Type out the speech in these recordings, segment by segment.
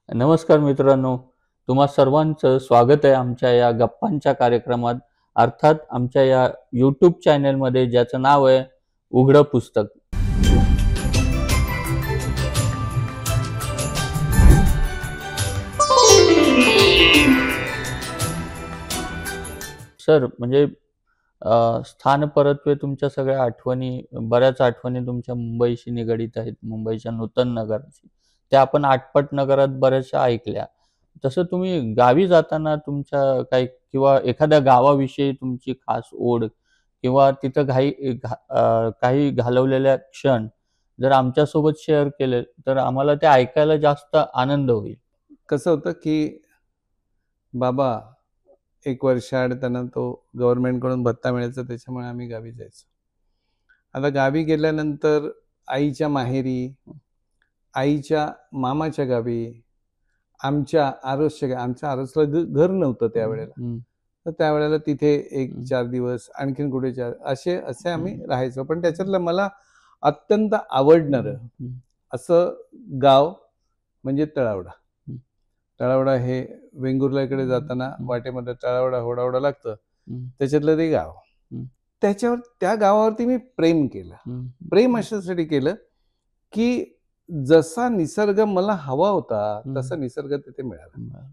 नमस्कार मित्रांनो, तुम्हा सर्वांचं स्वागत आहे आमच्या या गप्पांच्या कार्यक्रमात. अर्थात आमच्या या यूट्यूब चॅनलमध्ये, ज्याचं नाव आहे उघडं पुस्तक. सर, म्हणजे स्थानपरत्वे तुमच्या सगळ्या आठवणी, बऱ्याच आठवणी तुमच्या मुंबईशी निगडीत आहेत, मुंबईच्या नूतन नगराची. त्या आपण आटपट नगरात बऱ्याचशा ऐकल्या. तसं तुम्ही गावी जाताना तुमच्या काही किंवा एखाद्या गावाविषयी तुमची खास ओढ किंवा तिथं काही घालवलेल्या क्षण जर आमच्यासोबत शेअर केले तर आम्हाला ते ऐकायला जास्त आनंद होईल. कसं होतं की बाबा एक वर्षाआड त्यांना तो गव्हर्नमेंटकडून भत्ता मिळायचा, त्याच्यामुळे आम्ही गावी जायचो. आता गावी गेल्यानंतर आईच्या माहेरी, आईच्या मामाच्या गावी, आमच्या आरसला घर नव्हतं त्यावेळेला. तर त्यावेळेला तिथे 1-4 दिवस, आणखीन कुठे 4 असे आम्ही राहायचो. पण त्याच्यातलं मला अत्यंत आवडणारं असं गाव म्हणजे तळावडा. तळावडा हे वेंगुर्ल्याकडे जाताना वाटेमध्ये तळावडा होडावडा लागतं, त्याच्यातलं ते गाव. त्या गावावरती मी प्रेम केलं. प्रेम अशासाठी केलं की जसा निसर्ग मला हवा होता तसा निसर्ग तिथे मिळाला.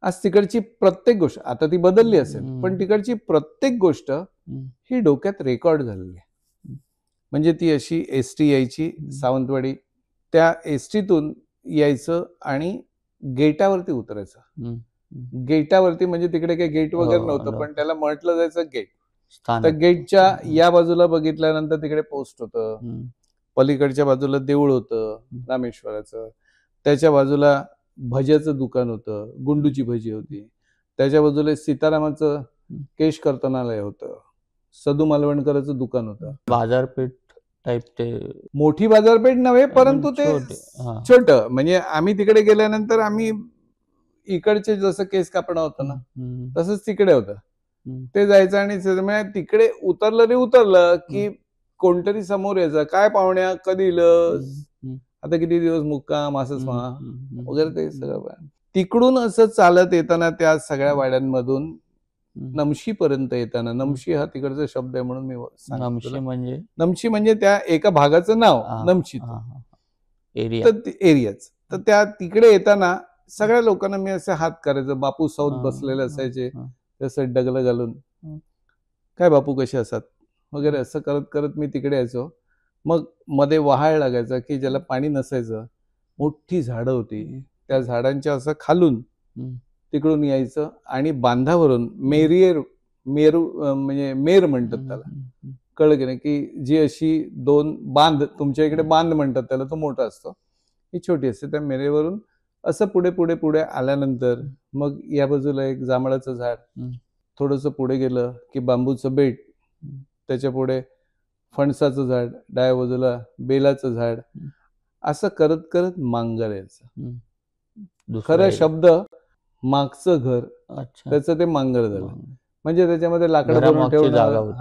आज तिकडची प्रत्येक गोष्ट, आता ती बदलली असेल, पण तिकडची प्रत्येक गोष्ट ही डोक्यात रेकॉर्ड झालेली आहे. म्हणजे ती अशी एसटी यायची सावंतवाडी, त्या एसटीतून यायचं आणि गेटावरती उतरायचं. गेटावरती म्हणजे तिकडे काही गेट वगैरे नव्हतं, पण त्याला म्हटलं जायचं गेट. तर गेटच्या या बाजूला बघितल्यानंतर तिकडे पोस्ट होतं, पलीकडच्या बाजूला देऊळ होतं रामेश्वराचं, त्याच्या बाजूला भज्याचं दुकान होतं, गुंडूची भजी होती, त्याच्या बाजूला सीतारामाचं केश कर्तनालय होतं, सदू मालवणकरांचं दुकान होतं. बाजारपेठ टाईप ते मोठी बाजारपेठ नव्हे, परंतु ते छोटं. म्हणजे आम्ही तिकडे गेल्यानंतर आम्ही इकडचे जसं केस कापणं होतं ना, तसंच तिकडे होतं. ते जायचं आणि तिकडे उतरलं की कोणतरी समोर यायचं, काय पाहुण्या, कधी लस, आता किती दिवस मुक्काम, असंच वगैरे ते सगळं. तिकडून असं चालत येताना त्या सगळ्या वाड्यांमधून नमशीपर्यंत येताना, नमशी हा तिकडचा शब्द आहे म्हणून मी नमशी म्हणजे त्या एका भागाचं नाव नमशी एरियाच. तर त्या तिकडे येताना सगळ्या लोकांना मी असे हात करायचं. बापू साऊथ बसलेले असायचे, तसं डगलं घालून, काय बापू कसे असतात वगैरे, असं करत करत मी तिकडे यायचो. मग मध्ये वहाळ लागायचा की ज्याला पाणी नसायचं, मोठी झाडं होती, त्या झाडांच्या असं खालून तिकडून यायचं आणि बांधावरून मेरू म्हणजे मेर म्हणतात त्याला, कळलं की नाही, की जी अशी 2 बांध, तुमच्या इकडे बांध म्हणतात त्याला, तो मोठा असतो, ही छोटी असते. त्या मेरेवरून असं पुढे पुढे पुढे आल्यानंतर मग या बाजूला एक जांभळाचं झाड, थोडंसं पुढे गेलं की बांबूचं बेट, त्याच्या पुढे फणसाचं झाड, डाव्या बाजूला बेलाचं झाड, असं करत करत मांगर यायचं. खरं शब्द मागचं घर, त्याचं ते मांगर झालं. म्हणजे त्याच्यामध्ये लाकडं भरून ठेवणं,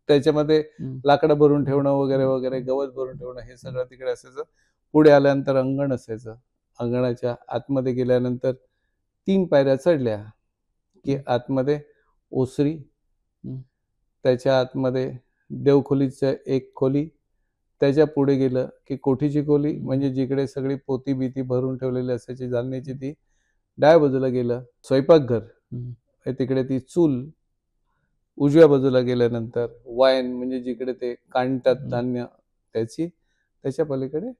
त्याच्यामध्ये लाकडं भरून ठेवणं वगैरे वगैरे, गवत भरून ठेवणं, हे सगळं तिकडे असायचं. पुढे आल्यानंतर अंगण असायचं. अंगणाच्या आतमध्ये गेल्यानंतर 3 पायऱ्या चढल्या की आतमध्ये ओसरी, त्याच्या आतमध्ये देवखोलीचं एक खोली, त्याच्या पुढे गेलं की कोठीची खोली, म्हणजे जिकडे सगळी पोती बिती भरून ठेवलेली असायची जालन्याची ती. डाव्या बाजूला गेलं स्वयंपाकघर, तिकडे ती चूल. उजव्या बाजूला गेल्यानंतर वायन, म्हणजे जिकडे ते कांडतात धान्य त्याची, त्याच्या पलीकडे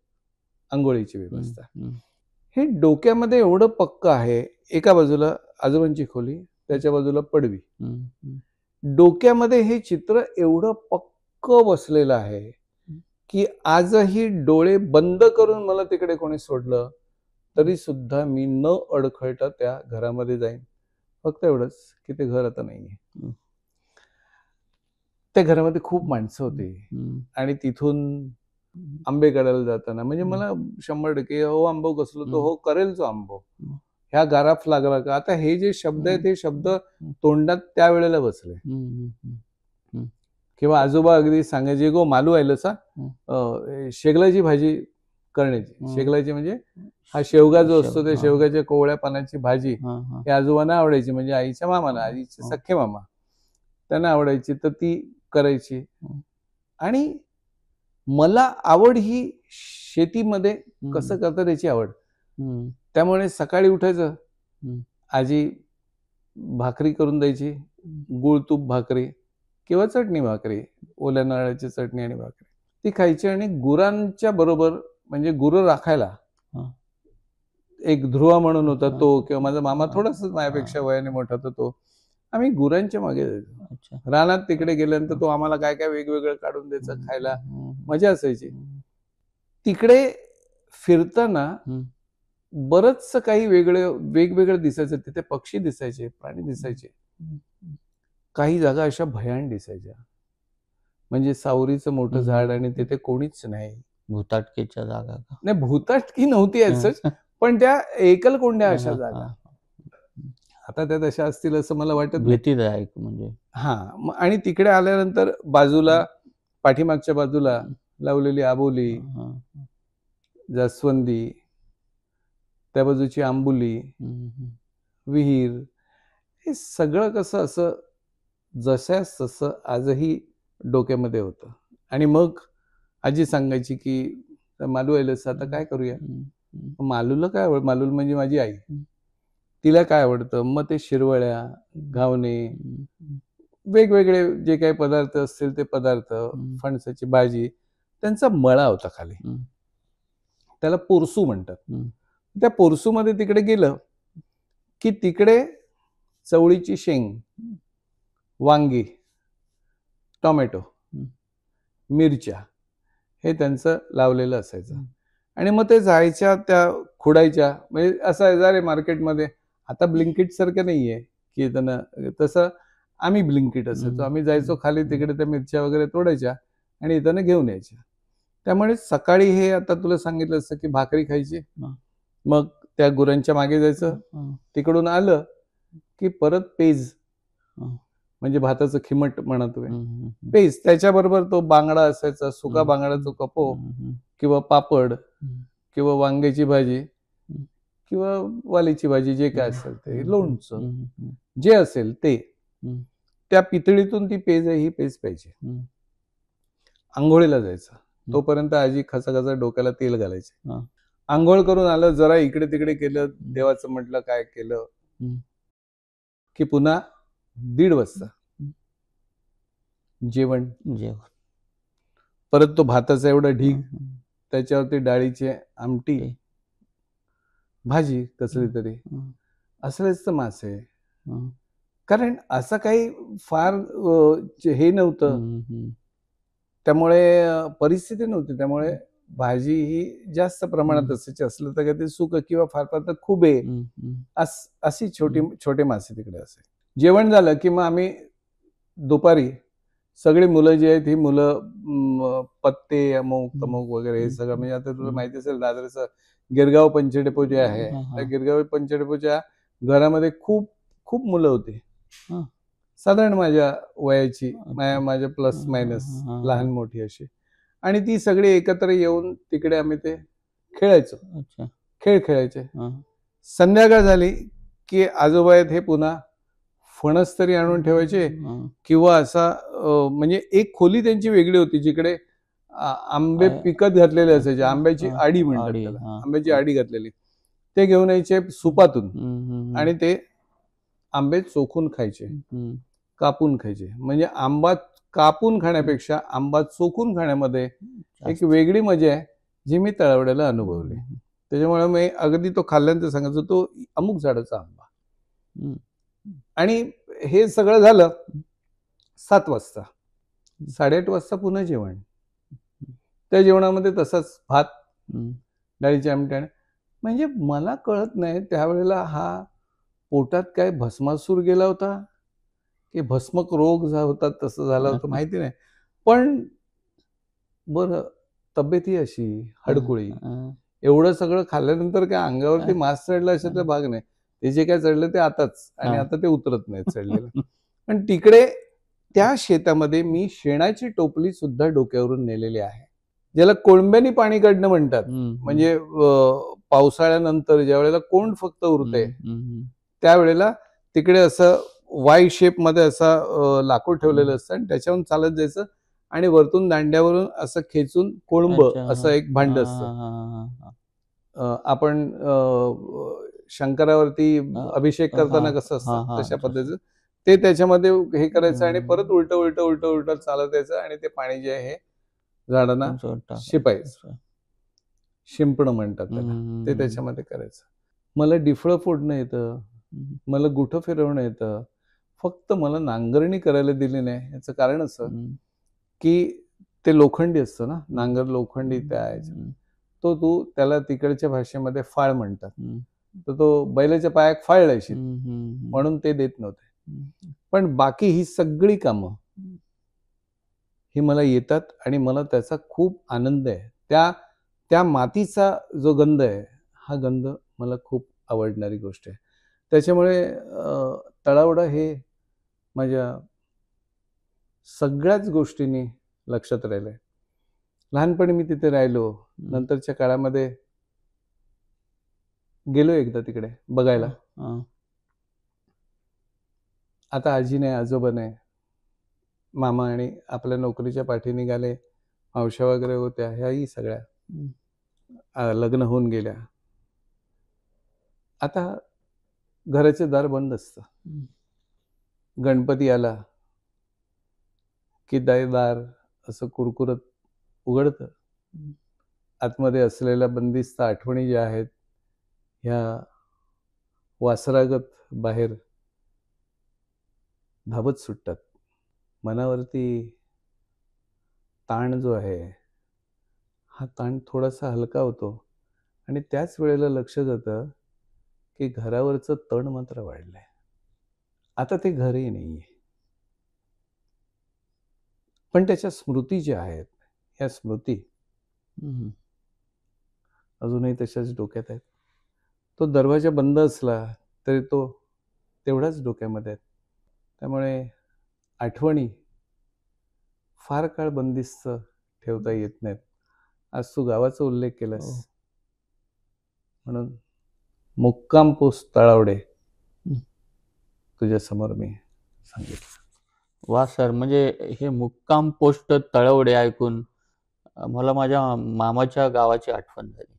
आंघोळीची व्यवस्था. हे डोक्यामध्ये एवढं पक्क आहे. एका बाजूला आजोबांची खोली, त्याच्या बाजूला पडवी. डोक्यामध्ये हे चित्र एवढं पक्क बसलेलं आहे की आजही डोळे बंद करून मला तिकडे कोणी सोडलं तरी सुद्धा मी न अडखळता त्या घरामध्ये जाईन. फक्त एवढंच की ते घर आता नाहीये. त्या घरामध्ये खूप माणसं होती आणि तिथून आंबे काढायला जाताना, म्हणजे मला 100% हो आंबो कसलो तो, हो करेल तो आंबो, ह्या गाराफ लागला का. आता हे जे शब्द आहेत, हे शब्द तोंडात त्यावेळेला बसले. किंवा आजोबा अगदी सांगायचे, गो मालू आयलं सा शेगलाची भाजी करण्याची. शेगलाची म्हणजे हा शेवगा जो असतो त्या शेवगाच्या कोवळ्या पानाची भाजी ही आजोबांना आवडायची, म्हणजे आईच्या मामाला, आईचे सख्खे मामा त्यांना आवडायची, तर ती करायची. आणि मला आवड ही शेतीमध्ये कसं करतात त्याची आवड. त्यामुळे सकाळी उठायचं, आजी भाकरी करून द्यायची, गुळ तूप भाकरी किंवा चटणी भाकरी, ओल्या नारळाची चटणी आणि भाकरी ती खायची. आणि गुरांच्या बरोबर, म्हणजे गुरं राखायला एक ध्रुवा म्हणून होता तो, किंवा माझा मामा थोडासा माझ्यापेक्षा वयाने मोठा होता तो, आम्ही गुरांच्या मागे जायचो. रानात तिकडे गेल्यानंतर तो आम्हाला काय काय वेगवेगळं काढून द्यायचा खायला, मजा असायची. तिकडे फिरताना बरंच काही वेगवेगळं दिसायचं. तिथे पक्षी दिसायचे, प्राणी दिसायचे. काही जागा अशा भयान दिसायच्या, म्हणजे सावरीचं मोठं झाड आणि तिथे कोणीच नाही. भूताटकीच्या जागा नाही, भूताटकी नव्हती असंच, पण त्या एकलकोंड्या अशा जागा. आता त्या तशा असतील असं मला वाटत भीतीदायक म्हणजे. आणि तिकडे आल्यानंतर बाजूला, पाठीमागच्या बाजूला लावलेली आबोली, जास्वंदी, त्या बाजूची आंबोली, विहीर, हे सगळं कसं असं जशास तसं आजही डोक्यामध्ये होतं. आणि मग आजी सांगायची की मालू आलंस, आता काय करूया. मालूला काय आवड, मालू म्हणजे माझी आई, तिला काय आवडतं, मग ते शिरवळ्या, घावणे, वेगवेगळे जे काही पदार्थ असतील ते पदार्थ, फणसाची भाजी, त्यांचा मळा होता खाली, त्याला पोरसू म्हणतात. त्या पोरसूमध्ये तिकडे गेलं की तिकडे चवळीची शेंग, वांगी, टोमॅटो, मिरच्या हे त्यांचं लावलेलं असायचं. आणि मग ते जायच्या, त्या खुडायच्या, म्हणजे असं जरा मार्केटमध्ये आता ब्लिंकिट सारखं नाहीये की त्यांना, तसं आम्ही ब्लिंकिट असायचो. आम्ही जायचो खाली, तिकडे त्या मिरच्या वगैरे तोडायच्या आणि इथं घेऊन यायच्या. त्यामुळे सकाळी हे आता तुला सांगितलं असतं की भाकरी खायची, मग त्या गुरांच्या मागे जायचं, तिकडून आलं की परत पेज, म्हणजे भाताचं खिमट म्हणा तुम्ही, पेज, त्याच्याबरोबर तो बांगडा असायचा, सुका बांगडाचा कपो किंवा पापड किंवा वांग्याची भाजी किंवा वालीची भाजी, जे काय असेल ते, लोणचं, जे असेल ते, त्या पितळीतून ती पेज आहे ही पेज प्यायची. आंघोळीला जायचं, तोपर्यंत आजी खचाखचा डोक्याला तेल घालायचे. आंघोळ करून आलं, जरा इकडे तिकडे केलं, देवाचं म्हटलं, काय केलं की पुन्हा 1:30 वाजता जेवण. परत तो भाताचा एवढा ढीग, त्याच्यावरती डाळीची आमटी, भाजी कसली तरी, असलेच तर मासे. कारण असं काही फार हे नव्हतं, त्यामुळे परिस्थिती नव्हती, त्यामुळे भाजी ही जास्त प्रमाणात असायची. असलं तर ते सुक किंवा फार फार तर खुबे, अशी छोटे मासे तिकडे असे. जेवण झालं की मग आम्ही दुपारी सगळी मुलं जी आहेत ही मुलं पत्ते, अमुक तमुक वगैरे हे सगळं, म्हणजे आता तुला माहिती असेल दादरचं गिरगाव पंचडेपो जे आहे, त्या गिरगाव पंचडेपोच्या घरामध्ये खूप खूप मुलं होती, साधारण माझ्या वयाची, माझ्या प्लस मायनस लहान मोठी अशी. आणि ती सगळी एकत्र येऊन तिकडे आम्ही ते खेळायचो, खेळ खेळायचे. संध्याकाळ झाली की आजोबा आहेत हे पुन्हा फणस तरी आणून ठेवायचे, किंवा असा म्हणजे एक खोली त्यांची वेगळी होती जिकडे आंबे पिकत घातलेले असायचे, आंब्याची आडी म्हणतात त्याला, आंब्याची आडी घातलेली, ते घेऊन यायचे सुपातून आणि ते आंबे चोखून खायचे, कापून खायचे. म्हणजे आंबा कापून खाण्यापेक्षा आंबा चोखून खाण्यामध्ये एक वेगळी मजा आहे जी मी तळवड्याला अनुभवली. त्याच्यामुळे मी अगदी तो खाल्ल्यानंतर सांगायचो तो अमुक झाडाचा आंबा. आणि हे सगळं झालं 7 वाजता, 8:30 वाजता पुन्हा जेवण. त्या जेवणामध्ये तसंच भात, डाळीची आमटी. म्हणजे मला कळत नाही त्यावेळेला हा पोटात काय भस्मासूर गेला होता की भस्मक रोग होता, तसं झालं होतं माहिती नाही. पण बरं, तब्येतही अशी हडकुळी, एवढं सगळं खाल्ल्यानंतर काय अंगावरती मांस चढलं अशातला भाग नाही. ते जे काय चढलं ते आताच, आणि आता ते उतरत नाही चढलेलं. पण तिकडे त्या शेतामध्ये मी शेणाची टोपली सुद्धा डोक्यावरून नेलेली आहे. ज्याला कोळंब्यानी पाणी काढणं म्हणतात. म्हणजे पावसाळ्यानंतर ज्या वेळेला कोंड फक्त उरते त्यावेळेला तिकडे असं वाय शेप मध्ये असा लाकूड ठेवलेलं असतं आणि त्याच्यावरून चालत जायचं आणि वरतून दांड्यावरून असं खेचून कोळंब असं एक भांड असतं. आपण शंकरावरती अभिषेक करताना कसं असतं तशा पद्धतीचं ते त्याच्यामध्ये हे करायचं आणि परत उलट उलट उलट उलट चालत यायचं आणि ते पाणी जे आहे झाडांना शिंपायचं. शिंपणं म्हणतात त्याला. ते त्याच्यामध्ये करायचं. मला डिफळं फोडणं येतं, मला गुठं फिरवणं येतं, फक्त मला नांगरणी करायला दिली नाही. याचं कारण असं की ते लोखंडी असतं ना, नांगर लोखंडी त्या तो त्याला तिकडच्या भाषेमध्ये फाळ म्हणतात. तर तो बैलाच्या पायात फाळ लायची म्हणून ते देत नव्हते. पण बाकी ही सगळी कामं ही मला येतात आणि मला त्याचा खूप आनंद आहे. त्या मातीचा जो गंध आहे हा गंध मला खूप आवडणारी गोष्ट आहे. त्याच्यामुळे तळावडा हे माझ्या सगळ्याच गोष्टींनी लक्षात राहिलंय. लहानपणी मी तिथे राहिलो, नंतरच्या काळामध्ये गेलो एकदा तिकडे बघायला. आता आजी नाही, आजोबा नाही, मामा आणि आपल्या नोकरीच्या पाठी निघाले, मावशा वगैरे होत्या, ह्याही सगळ्या लग्न होऊन गेल्या. आता घराचे दार बंद असतं. गणपती आला की दार असं कुरकुरत उघडतं. आतमध्ये असलेल्या बंदिस्त आठवणी ज्या आहेत ह्या वासरागत बाहेर धावत सुटतात. मनावरती ताण जो आहे हा ताण थोडासा हलका होतो आणि त्याच वेळेला लक्ष जातं की घरावरचं तण मात्र वाढलंय. आता ते घरही नाहीये, पण त्याच्या स्मृती ज्या आहेत ह्या स्मृती अजूनही तशाच डोक्यात आहेत. तो दरवाजा बंद असला तरी तो तेवढाच डोक्यामध्ये आहे. त्यामुळे आठवणी फार काळ बंदिस्त ठेवता येत नाहीत. आज तू गावाचा उल्लेख केलास म्हणून मुक्काम पोस्ट तळावडे तुझ्या समोर मी सांगितलं. वा सर, म्हणजे हे मुक्काम पोस्ट तळवडे ऐकून मला माझ्या मामाच्या गावाची आठवण झाली.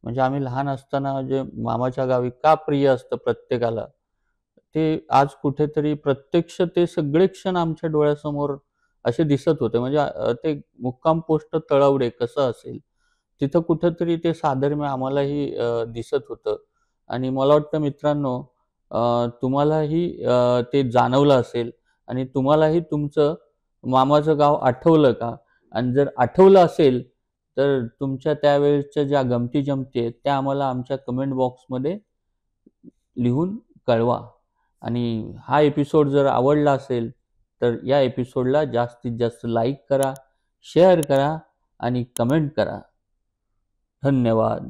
म्हणजे आम्ही लहान असताना जे मामाच्या गावी का प्रिय असतं प्रत्येकाला, ते आज कुठेतरी प्रत्यक्ष ते सगळे क्षण आमच्या डोळ्यासमोर असे दिसत होते. म्हणजे ते मुक्काम पोस्ट तळवडे कसं असेल तिथं कुठेतरी ते साधर्म्य आम्हालाही दिसत होतं. आणि मला वाटतं मित्रांनो, तुम्हालाही ते जाणवलं असेल आणि तुम्हालाही तुमचं मामाचं गाव आठवलं का? आणि जर आठवलं असेल तर तुमच्या त्यावेळेसच्या ज्या गमती जमती आहेत त्या आम्हाला आमच्या कमेंट बॉक्समध्ये लिहून कळवा. आणि हा एपिसोड जर आवडला असेल तर या एपिसोडला जास्तीत जास्त लाईक करा, शेअर करा आणि कमेंट करा. धन्यवाद.